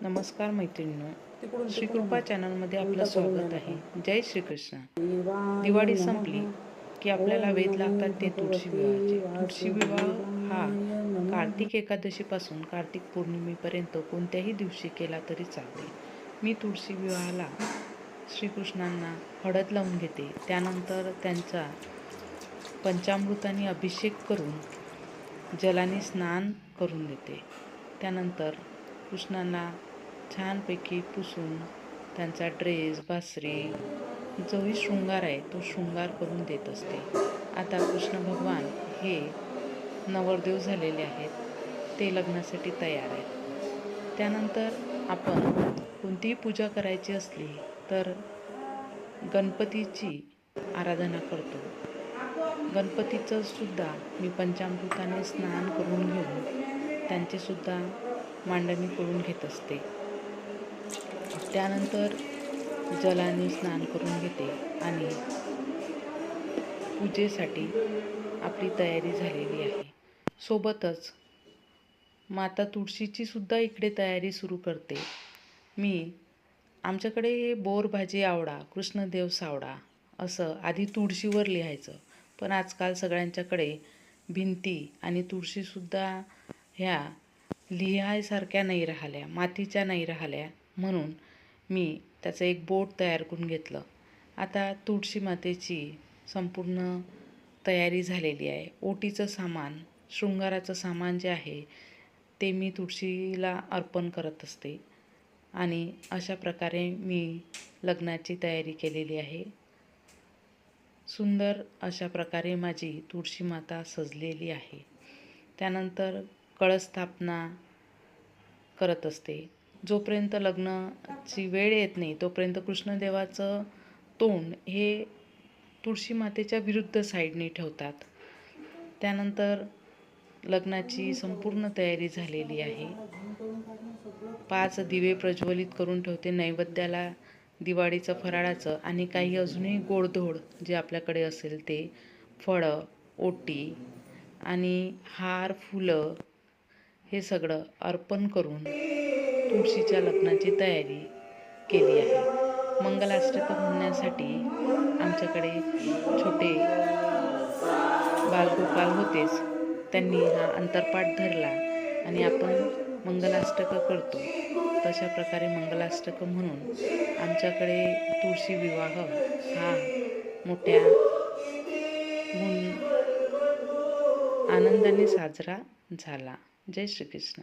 नमस्कार मैत्रिणींनो, श्रीकृपा चॅनलमध्ये आपलं उलटा करून स्वागत द्यायला आहे. जय श्रीकृष्ण. शिवाय दिवाळी नमः. संपली की आपल्याला ओम वेध नमो लागतात ते तुळशी भगवते विवाहाचे. तुळशी विवाह हा वासुदेवाय नमः. कार्तिक एकादशीपासून कार्तिक पौर्णिमेपर्यंत कोणत्याही दिवशी केला तरी चालते. मी तुळशी विवाहाला श्रीकृष्णांना हळद लावून घेते. त्यानंतर त्यांचा पंचामृताने अभिषेक करून जलाने स्नान करून देते. त्यानंतर कृष्णांना छानपैकी पुसून त्यांचा ड्रेस, बासरी, जोही शृंगार आहे तो शृंगार करून देत असते. आता कृष्ण भगवान हे नवरदेव झालेले आहेत, ते लग्नासाठी तयार आहेत. त्यानंतर आपण कोणतीही पूजा करायची असली तर गणपतीची आराधना करतो. गणपतीचं सुद्धा मी पंचामृताने स्नान करून घेऊन त्यांचे सुद्धा मांडणी करून घेत असते. त्यानंतर जलाने स्नान करून घेते आणि पूजेसाठी आपली तयारी झालेली आहे. सोबतच माता तुळशीची सुद्धा इकडे तयारी सुरू करते. आमच्याकडे बोर भाजी आवडा, कृष्णदेव सावडा असं आधी तुळशीवर लिहायचं, पण आजकाल सगळ्यांच्याकडे भिंती आणि तुळशीसुद्धा ह्या लिहायसारख्या नाही राहिल्या, मातीच्या नाही राहिल्या, म्हणून मी त्याचं एक बोर्ड तयार करून घेतलं. आता तुळशी मातेची संपूर्ण तयारी झालेली आहे. ओटीचं सामान, शृंगाराचं सामान जे आहे ते मी तुळशीला अर्पण करत असते आणि अशा प्रकारे मी लग्नाची तयारी केलेली आहे. सुंदर अशा प्रकारे माझी तुळशी माता सजलेली आहे. त्यानंतर कळस्थापना करत असते. जोपर्यंत लग्नाची वेळ येत नाही तोपर्यंत कृष्णदेवाचं तोंड हे तुळशी मातेच्या विरुद्ध साईडने ठेवतात. त्यानंतर लग्नाची संपूर्ण तयारी झालेली आहे. 5 दिवे प्रज्वलित करून ठेवते नैवेद्याला, दिवाळीचं फराळाचं, आणि काही अजूनही गोडधोड जे आपल्याकडे असेल ते फळं, ओटी आणि हार, फुलं हे सगळं अर्पण करून तुळशीच्या लग्नाची तयारी केली आहे. मंगलाष्टक म्हणण्यासाठी आमच्याकडे छोटे बालगोपाल होतेच, त्यांनी हा अंतरपाठ धरला आणि आपण मंगलाष्टक करतो. तशा प्रकारे मंगलाष्टक म्हणून आमच्याकडे तुळशी विवाह हा मोठ्या आनंदाने साजरा झाला. जय श्रीकृष्ण.